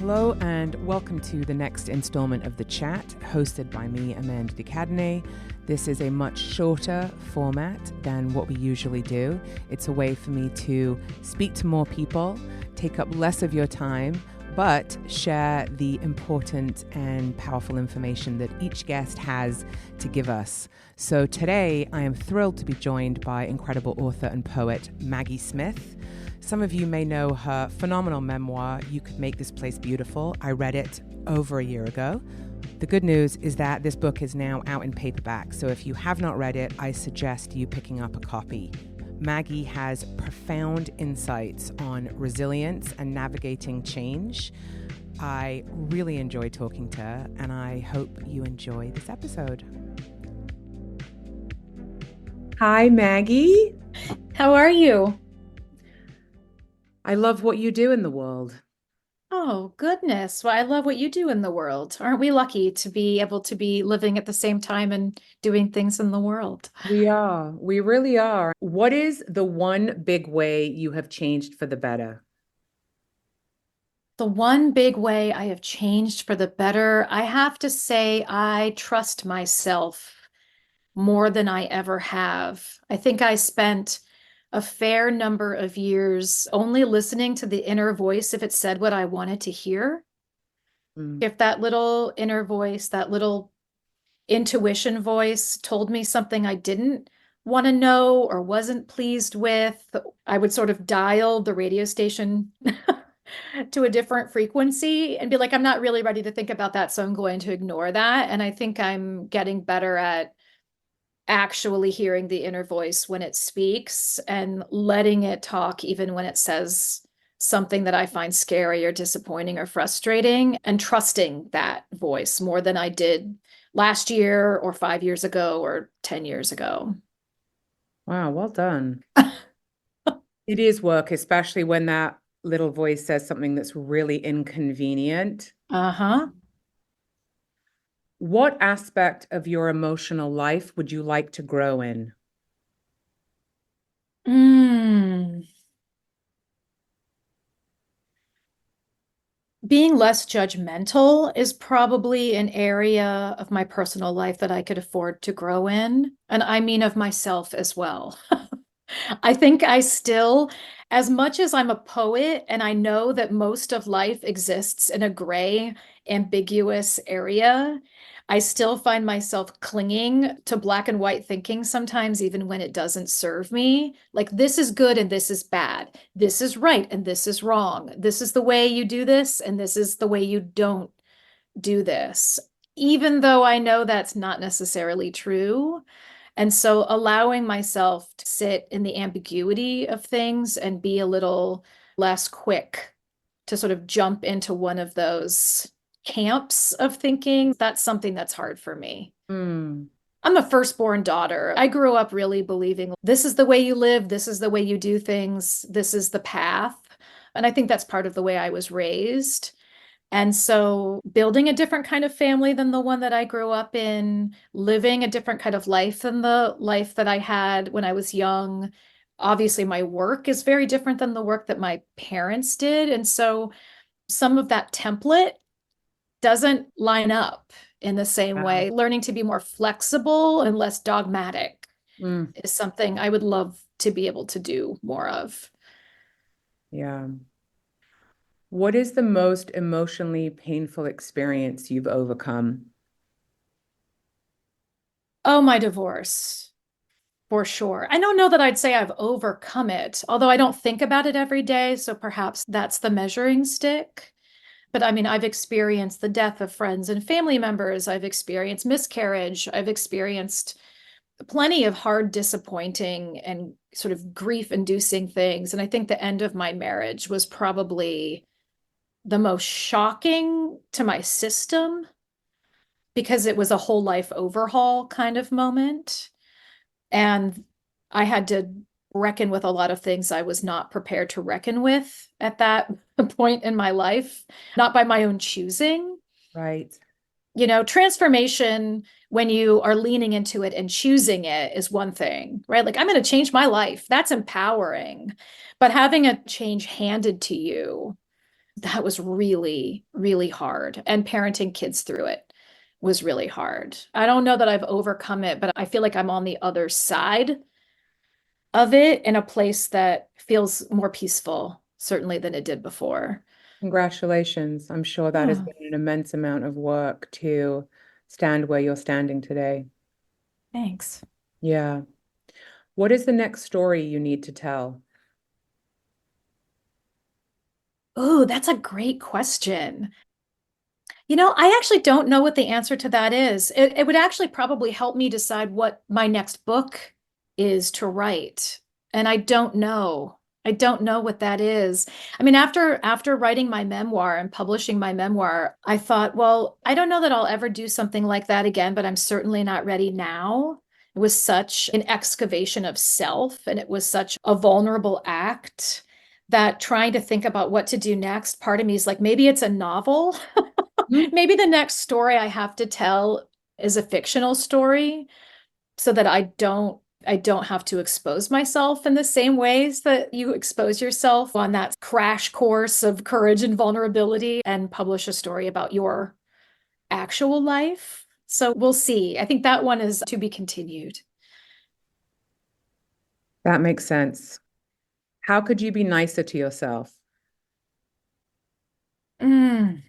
Hello and welcome to the next installment of The Chat, hosted by me, Amanda de Cadenet. This is a much shorter format than what we usually do. It's a way for me to speak to more people, take up less of your time, but share the important and powerful information that each guest has to give us. So today, I am thrilled to be joined by incredible author and poet Maggie Smith. Some of you may know her phenomenal memoir, You Could Make This Place Beautiful. I read it over a year ago. The good news is that this book is now out in paperback, so if you have not read it, I suggest you picking up a copy. Maggie has profound insights on resilience and navigating change. I really enjoyed talking to her, and I hope you enjoy this episode. Hi, Maggie. How are you? I love what you do in the world. Oh, goodness. Well, I love what you do in the world. Aren't we lucky to be able to be living at the same time and doing things in the world? We are. We really are. What is the one big way you have changed for the better? The one big way I have changed for the better, I have to say I trust myself more than I ever have. I think I spent a fair number of years only listening to the inner voice if it said what I wanted to hear. If that little inner voice, that little intuition voice told me something I didn't want to know or wasn't pleased with, I would sort of dial the radio station to a different frequency and be like, I'm not really ready to think about that, so I'm going to ignore that. And I think I'm getting better at actually hearing the inner voice when it speaks and letting it talk even when it says something that I find scary or disappointing or frustrating, and trusting that voice more than I did last year or 5 years ago or 10 years ago. Wow, well done. It is work, especially when that little voice says something that's really inconvenient. Uh-huh. What aspect of your emotional life would you like to grow in? Being less judgmental is probably an area of my personal life that I could afford to grow in. And I mean of myself as well. I think I still, as much as I'm a poet and I know that most of life exists in a gray, ambiguous area, I still find myself clinging to black and white thinking sometimes, even when it doesn't serve me. Like, this is good and this is bad. This is right and this is wrong. This is the way you do this and this is the way you don't do this, even though I know that's not necessarily true. And so allowing myself to sit in the ambiguity of things and be a little less quick to sort of jump into one of those camps of thinking, that's something that's hard for me. I'm a firstborn daughter. I grew up really believing this is the way you live, this is the way you do things, this is the path. And I think that's part of the way I was raised. And so building a different kind of family than the one that I grew up in, living a different kind of life than the life that I had when I was young. Obviously, my work is very different than the work that my parents did. And so some of that template doesn't line up in the same way. Learning to be more flexible and less dogmatic is something I would love to be able to do more of. Yeah. What is the most emotionally painful experience you've overcome? Oh, my divorce, for sure. I don't know that I'd say I've overcome it, although I don't think about it every day. So perhaps that's the measuring stick. But I mean, I've experienced the death of friends and family members. I've experienced miscarriage. I've experienced plenty of hard, disappointing, and sort of grief-inducing things. And I think the end of my marriage was probably the most shocking to my system because it was a whole life overhaul kind of moment. And I had to reckon with a lot of things I was not prepared to reckon with at that point in my life, not by my own choosing. Right. You know, transformation, when you are leaning into it and choosing it, is one thing, right? Like, I'm going to change my life. That's empowering. But having a change handed to you, that was really, really hard. And parenting kids through it was really hard. I don't know that I've overcome it, but I feel like I'm on the other side of it in a place that feels more peaceful, certainly than it did before. Congratulations. I'm sure that has Oh, been an immense amount of work to stand where you're standing today. thanks. Yeah. What is the next story you need to tell? Oh, that's a great question. I actually don't know what the answer to that is. It would actually probably help me decide what my next book is to write. And I don't know. I don't know what that is. I mean, after writing my memoir and publishing my memoir, I thought, well, I don't know that I'll ever do something like that again, but I'm certainly not ready now. It was such an excavation of self, and it was such a vulnerable act that trying to think about what to do next, part of me is like, maybe it's a novel. Hmm. Maybe the next story I have to tell is a fictional story so that I don't have to expose myself in the same ways that you expose yourself on that crash course of courage and vulnerability and publish a story about your actual life. So we'll see. I think that one is to be continued. That makes sense. How could you be nicer to yourself? Mm.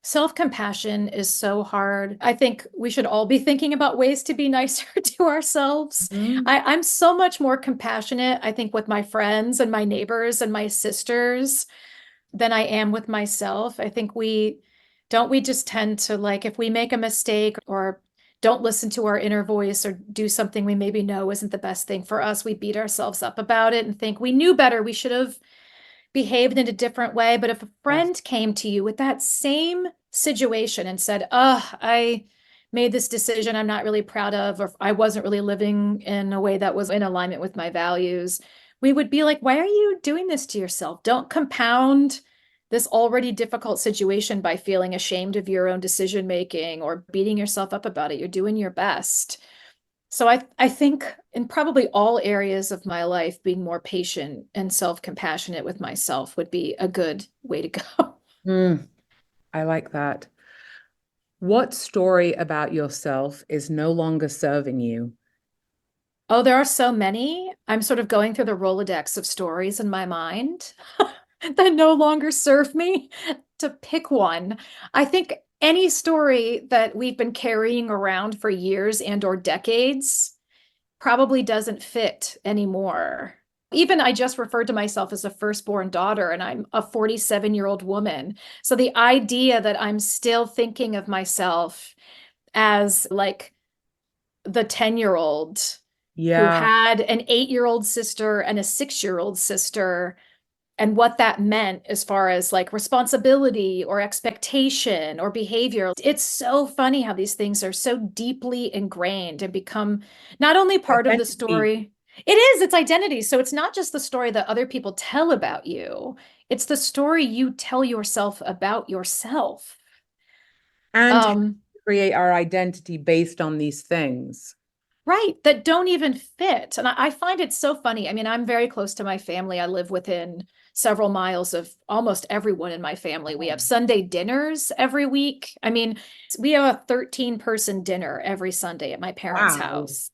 Self-compassion is so hard. I think we should all be thinking about ways to be nicer to ourselves. Hmm. I'm so much more compassionate, I think, with my friends and my neighbors and my sisters than I am with myself. I think we just tend to like if we make a mistake or don't listen to our inner voice or do something we maybe know isn't the best thing for us, we beat ourselves up about it and think we knew better. We should have behaved in a different way. But if a Yes. friend came to you with that same situation and said, I made this decision I'm not really proud of, or I wasn't really living in a way that was in alignment with my values, we would be like, why are you doing this to yourself? Don't compound this already difficult situation by feeling ashamed of your own decision making or beating yourself up about it. You're doing your best. So I think in probably all areas of my life, being more patient and self-compassionate with myself would be a good way to go. Mm, I like that. What story about yourself is no longer serving you? Oh, there are so many. I'm sort of going through the Rolodex of stories in my mind that no longer serve me. To pick one, I think any story that we've been carrying around for years and or decades probably doesn't fit anymore. Even I just referred to myself as a firstborn daughter, and I'm a 47-year-old woman. So the idea that I'm still thinking of myself as like the 10-year-old who Yeah, had an 8-year-old sister and a 6-year-old sister and what that meant as far as like responsibility or expectation or behavior. It's so funny how these things are so deeply ingrained and become not only part of the identity. story, it is its identity. So it's not just the story that other people tell about you, it's the story you tell yourself about yourself. And Um, create our identity based on these things. Right, that don't even fit. And I find it so funny. I mean, I'm very close to my family. I live within several miles of almost everyone in my family. We have Sunday dinners every week. I mean, we have a 13-person dinner every Sunday at my parents' Wow. house.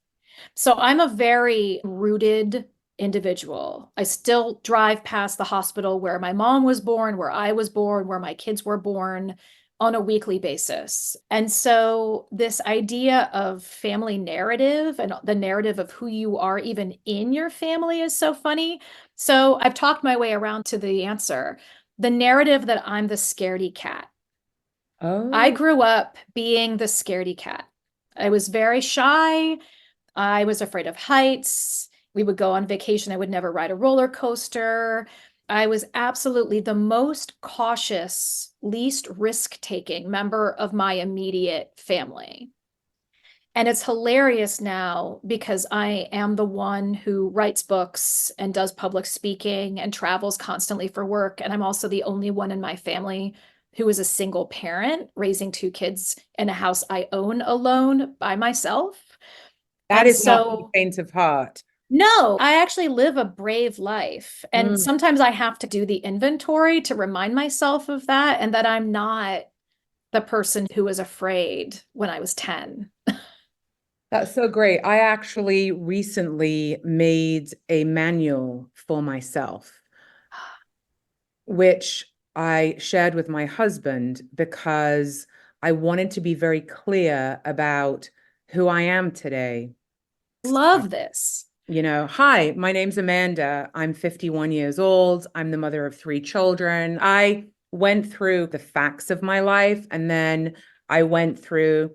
So I'm a very rooted individual. I still drive past the hospital where my mom was born, where I was born, where my kids were born on a weekly basis. And so this idea of family narrative and the narrative of who you are even in your family is so funny. So I've talked my way around to the answer. The narrative that I'm the scaredy cat. I Oh, grew up being the scaredy cat. I was very shy. I was afraid of heights. We would go on vacation. I would never ride a roller coaster. I was absolutely the most cautious, least risk-taking member of my immediate family. And it's hilarious now because I am the one who writes books and does public speaking and travels constantly for work. And I'm also the only one in my family who is a single parent raising two kids in a house I own alone by myself. that And is not for the so faint of heart. No, I actually live a brave life. And Mm, sometimes I have to do the inventory to remind myself of that and that I'm not the person who was afraid when I was 10. that's so great. I actually recently made a manual for myself, which I shared with my husband because I wanted to be very clear about who I am today. Love this. Hi, my name's Amanda. I'm 51 years old. I'm the mother of three children. I went through the facts of my life, and then I went through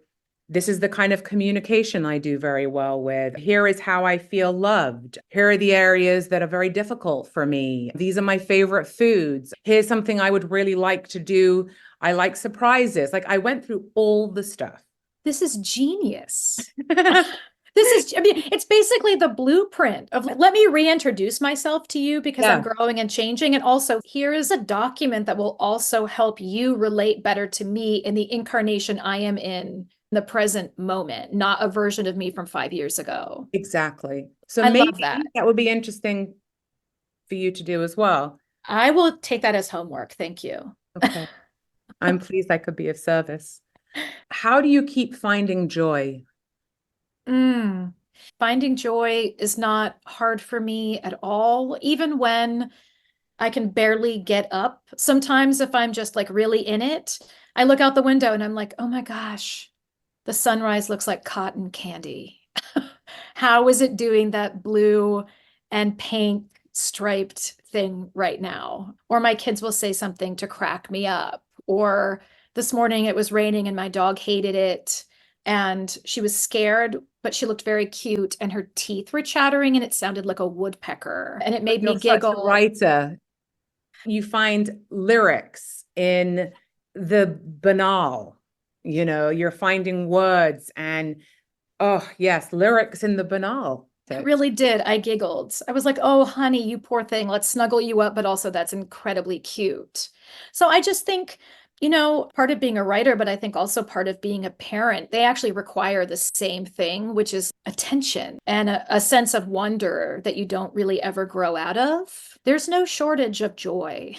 this is the kind of communication I do very well with. Here is how I feel loved. Here are the areas that are very difficult for me. These are my favorite foods. Here's something I would really like to do. I like surprises. Like I went through all the stuff. This is genius. I mean, it's basically the blueprint of let me reintroduce myself to you because I'm Yeah, growing and changing. And also, here is a document that will also help you relate better to me in the incarnation I am in the present moment, not a version of me from 5 years ago. exactly. So I love maybe that. that would be interesting for you to do as well. I will take that as homework. Thank you. Okay. I'm pleased I could be of service. How do you keep finding joy? Mm. Finding joy is not hard for me at all, even when I can barely get up. Sometimes, if I'm just like really in it, I look out the window and I'm like, oh my gosh, the sunrise looks like cotton candy. How is it doing that blue and pink striped thing right now? Or my kids will say something to crack me up. Or this morning it was raining and my dog hated it and she was scared, but she looked very cute and her teeth were chattering and it sounded like a woodpecker and it But made me you're such a giggle. writer. You find lyrics in the banal. You're finding words and, oh, yes, lyrics in the banal. I really did. I giggled. I was like, oh, honey, you poor thing. Let's snuggle you up. But also, that's incredibly cute. So I just think, part of being a writer, but I think also part of being a parent, they actually require the same thing, which is attention and a sense of wonder that you don't really ever grow out of. There's no shortage of joy.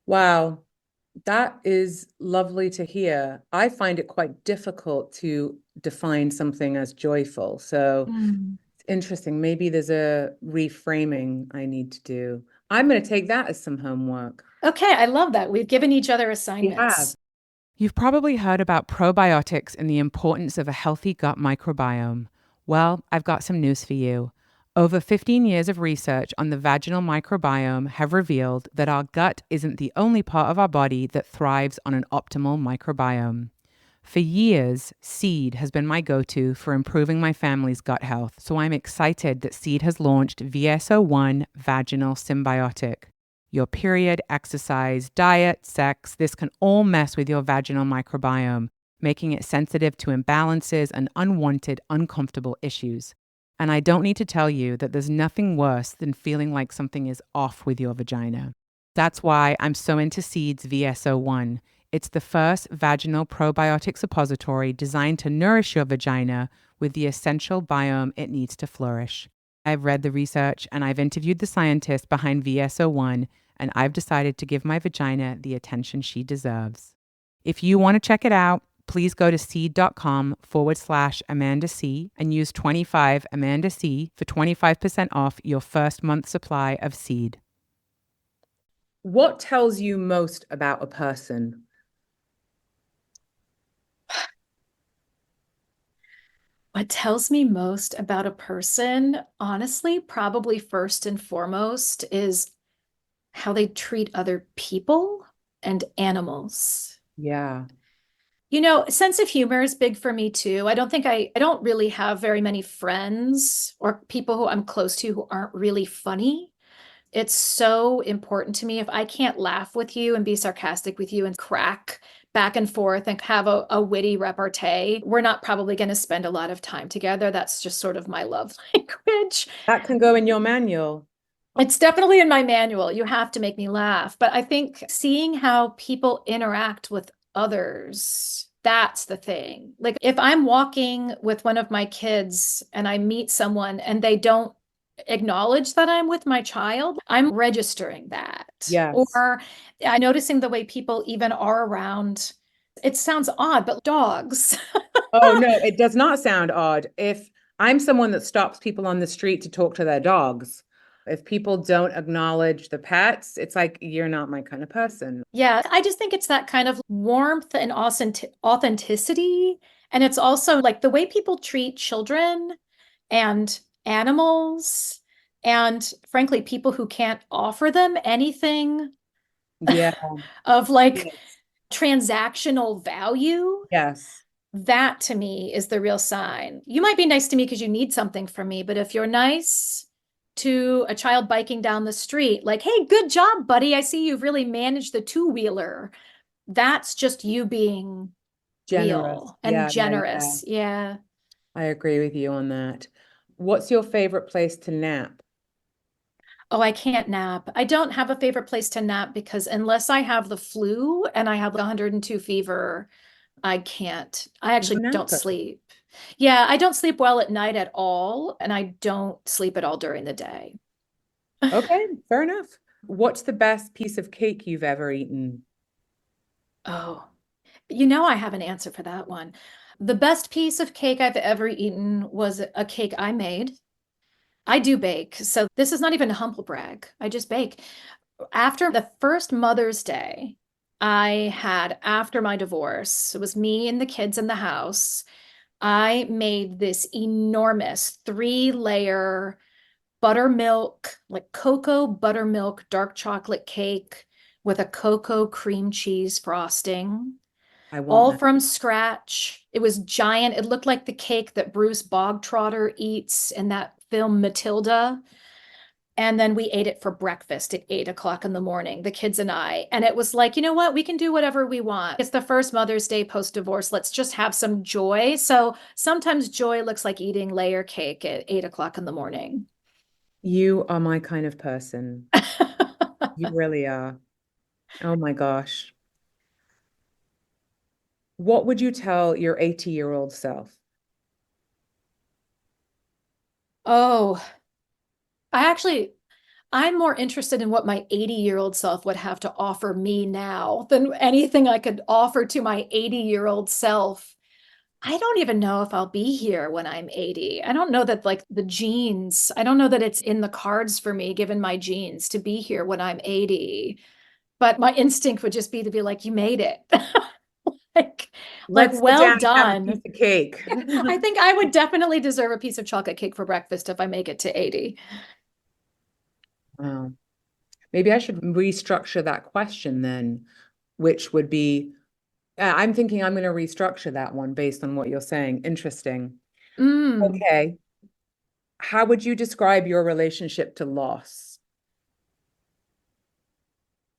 Wow, that is lovely to hear. I find it quite difficult to define something as joyful. So Mm. it's interesting. Maybe there's a reframing I need to do. I'm going to take that as some homework. Okay, I love that. We've given each other We have. assignments. You've probably heard about probiotics and the importance of a healthy gut microbiome. Well, I've got some news for you. Over 15 years of research on the vaginal microbiome have revealed that our gut isn't the only part of our body that thrives on an optimal microbiome. For years, Seed has been my go to for improving my family's gut health, so I'm excited that Seed has launched VSO1 Vaginal Symbiotic. Your period, exercise, diet, sex, this can all mess with your vaginal microbiome, making it sensitive to imbalances and unwanted, uncomfortable issues. And I don't need to tell you that there's nothing worse than feeling like something is off with your vagina. That's why I'm so into Seed's VSO1. It's the first vaginal probiotic suppository designed to nourish your vagina with the essential biome it needs to flourish. I've read the research and I've interviewed the scientist behind VSO1, and I've decided to give my vagina the attention she deserves. If you want to check it out, please go to seed.com/Amanda C and use 25 Amanda C for 25% off your first month supply of Seed. What tells you most about a person? What tells me most about a person, honestly, probably first and foremost, is how they treat other people and animals. Yeah. Sense of humor is big for me too. I don't really have very many friends or people who I'm close to who aren't really funny. It's so important to me. If I can't laugh with you and be sarcastic with you and crack back and forth and have a witty repartee, we're not probably going to spend a lot of time together. That's just sort of my love language. That can go in your manual. It's definitely in my manual. You have to make me laugh. But I think seeing how people interact with others, that's the thing. Like if I'm walking with one of my kids and I meet someone and they don't acknowledge that I'm with my child, I'm registering that. Yes. Or I'm noticing the way people even are around. It sounds odd, but dogs. Oh, no, it does not sound odd. If I'm someone that stops people on the street to talk to their dogs, if people don't acknowledge the pets, it's like, you're not my kind of person. Yeah, I just think it's that kind of warmth and authenticity. And it's also like the way people treat children and animals, and frankly, people who can't offer them anything Yeah. of like Yes. transactional value. Yes. That to me is the real sign. You might be nice to me because you need something from me, but if you're nice to a child biking down the street, like, hey, good job, buddy. I see you've really managed the two-wheeler. That's just you being Generous. real and Yeah, yeah, yeah. generous. Yeah. I agree with you on that. What's your favorite place to nap? Oh, I can't nap. I don't have a favorite place to nap because unless I have the flu and I have 102 fever, I can't. I You're a actually don't napper. sleep. Yeah, I don't sleep well at night at all, and I don't sleep at all during the day. Okay, fair enough. What's the best piece of cake you've ever eaten? Oh, you know, I have an answer for that one. The best piece of cake I've ever eaten was a cake I made. I do bake, so this is not even a humble brag. I just bake. After the first Mother's Day I had after my divorce, it was me and the kids in the house. I made this enormous 3-layer buttermilk, like cocoa buttermilk dark chocolate cake with a cocoa cream cheese frosting, I want all that. from scratch. It was giant. It looked like the cake that Bruce Bogtrotter eats in that film Matilda. And then we ate it for breakfast at 8 o'clock in the morning, the kids and I. And it was like, you know what? We can do whatever we want. It's the first Mother's Day post-divorce. Let's just have some joy. So sometimes joy looks like eating layer cake at 8 o'clock in the morning. You are my kind of person. You really are. Oh my gosh. What would you tell your 80-year-old self? Oh, I actually, I'm more interested in what my 80-year-old self would have to offer me now than anything I could offer to my 80-year-old self. I don't even know if I'll be here when I'm 80. I don't know that like the genes, I don't know that it's in the cards for me, given my genes, to be here when I'm 80. But my instinct would just be to be like, you made it. Like, like, Let's sit well down and have a done. piece of cake. I think I would definitely deserve a piece of chocolate cake for breakfast if I make it to 80. Wow. Maybe I should restructure that question then, which would be, I'm thinking I'm going to restructure that one based on what you're saying. Interesting. Mm. Okay. How would you describe your relationship to loss?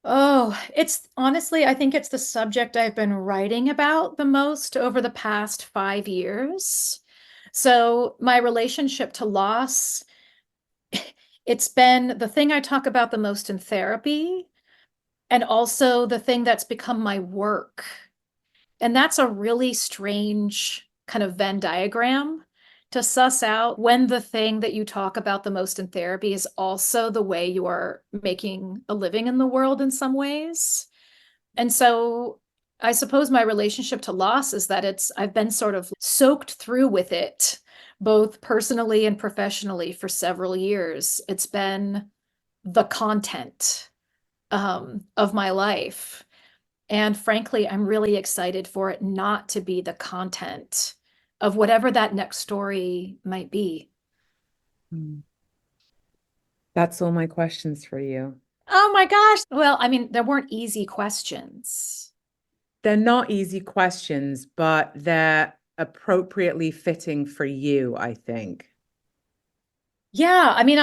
Oh, it's honestly, I think it's the subject I've been writing about the most over the past 5 years. So, my relationship to loss, it's been the thing I talk about the most in therapy, and also the thing that's become my work. And that's a really strange kind of Venn diagram to suss out when the thing that you talk about the most in therapy is also the way you are making a living in the world in some ways. And so I suppose my relationship to loss is that I've been sort of soaked through with it, both personally and professionally for several years. It's been the content of my life. And frankly, I'm really excited for it not to be the content of whatever that next story might be. Hmm. That's all my questions for you. Oh my gosh. Well, I mean, there weren't easy questions. They're not easy questions, but they're appropriately fitting for you, I think. Yeah, I mean,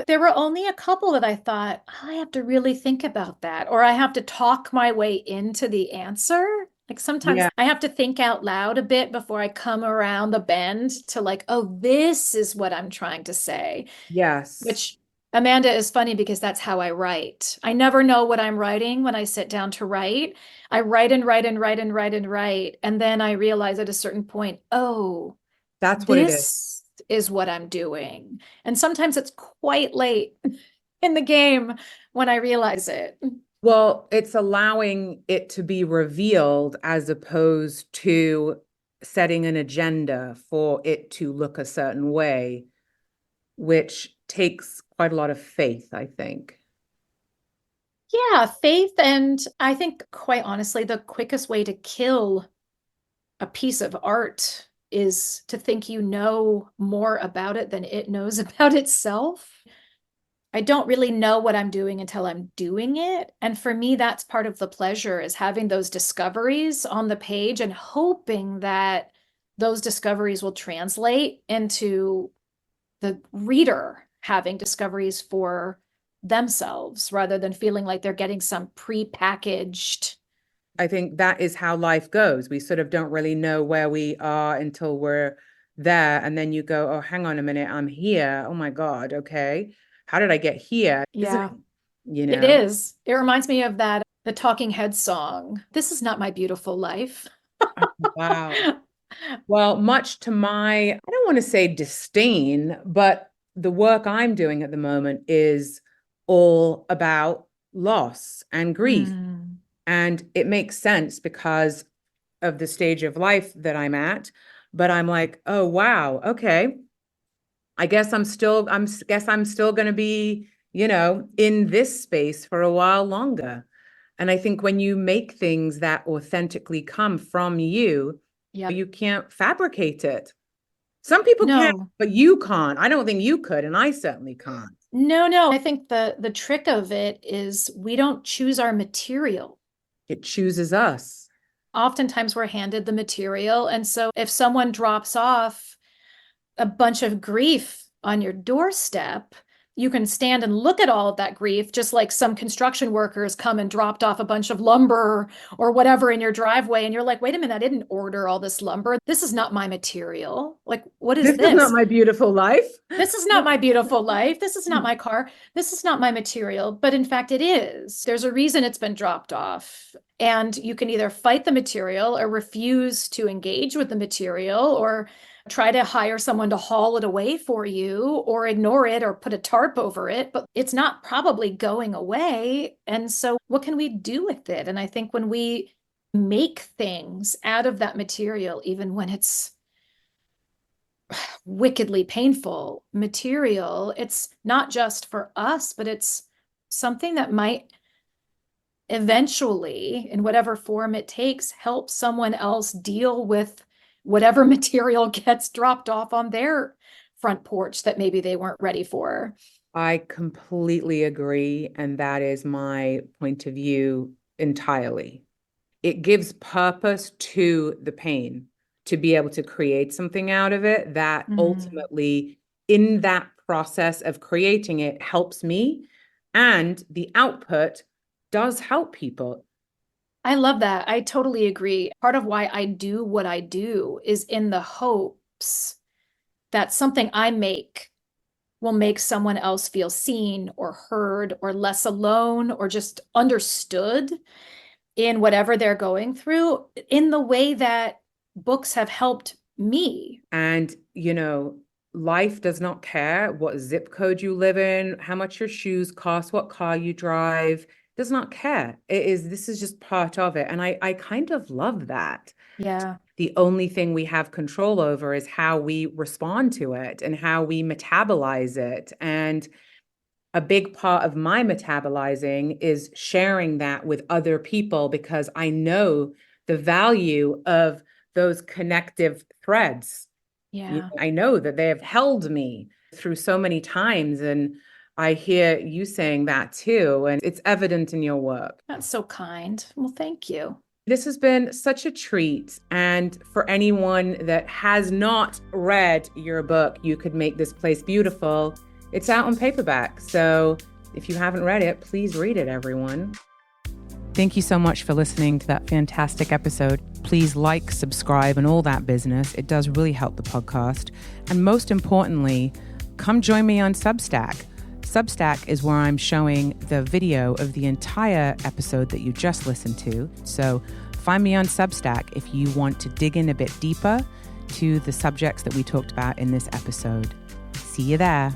there were only a couple that I thought, I have to really think about that, or I have to talk my way into the answer. Like sometimes Yeah. I have to think out loud a bit before I come around the bend to like, oh, this is what I'm trying to say. Yes. Which, Amanda, is funny because that's how I write. I never know what I'm writing when I sit down to write. I write and write and write and write and write. And then I realize at a certain point, oh, That's what it is. is what I'm doing. And sometimes it's quite late in the game when I realize it. Well, it's allowing it to be revealed as opposed to setting an agenda for it to look a certain way, which takes quite a lot of faith, I think. Yeah, faith. And I think, quite honestly, the quickest way to kill a piece of art is to think you know more about it than it knows about itself. I don't really know what I'm doing until I'm doing it. And for me, that's part of the pleasure, is having those discoveries on the page and hoping that those discoveries will translate into the reader having discoveries for themselves rather than feeling like they're getting some pre-packaged. I think that is how life goes. We sort of don't really know where we are until we're there. And then you go, oh, hang on a minute, I'm here. Oh my God, okay. How did I get here? Yeah, It it is. It reminds me of the Talking Heads song. This is not my beautiful life. Wow. Well, much to my, I don't want to say disdain, but the work I'm doing at the moment is all about loss and grief. And it makes sense because of the stage of life that I'm at. But I'm like, oh, wow, okay. I guess I'm still going to be, in this space for a while longer. And I think when you make things that authentically come from you, Yeah. you can't fabricate it. Some people can, but you can't. I don't think you could, and I certainly can't. No. I think the trick of it is we don't choose our material. It chooses us. Oftentimes we're handed the material. And so if someone drops off a bunch of grief on your doorstep, you can stand and look at all of that grief, just like some construction workers come and dropped off a bunch of lumber or whatever in your driveway. And you're like, wait a minute, I didn't order all this lumber. This is not my material. Like, what is this? This is not my beautiful life. This is not my beautiful life. This is not my car. This is not my material. But in fact, it is. There's a reason it's been dropped off. And you can either fight the material or refuse to engage with the material or try to hire someone to haul it away for you or ignore it or put a tarp over it, but it's not probably going away. And so what can we do with it? And I think when we make things out of that material, even when it's wickedly painful material, it's not just for us, but it's something that might eventually, in whatever form it takes, help someone else deal with whatever material gets dropped off on their front porch that maybe they weren't ready for. I completely agree. And that is my point of view entirely. It gives purpose to the pain to be able to create something out of it that ultimately, in that process of creating it, helps me. And the output does help people. I love that. I totally agree. Part of why I do what I do is in the hopes that something I make will make someone else feel seen or heard or less alone or just understood in whatever they're going through in the way that books have helped me. And, life does not care what zip code you live in, how much your shoes cost, what car you drive. Does not care. This is just part of it. And I kind of love that. Yeah. The only thing we have control over is how we respond to it and how we metabolize it. And a big part of my metabolizing is sharing that with other people because I know the value of those connective threads. Yeah. I know that they have held me through so many times, and I hear you saying that too, and it's evident in your work. That's so kind. Well, thank you. This has been such a treat. And for anyone that has not read your book, You Could Make This Place Beautiful, it's out on paperback. So if you haven't read it, please read it, everyone. Thank you so much for listening to that fantastic episode. Please like, subscribe, and all that business. It does really help the podcast. And most importantly, come join me on Substack. Substack is where I'm showing the video of the entire episode that you just listened to. So find me on Substack if you want to dig in a bit deeper to the subjects that we talked about in this episode. See you there.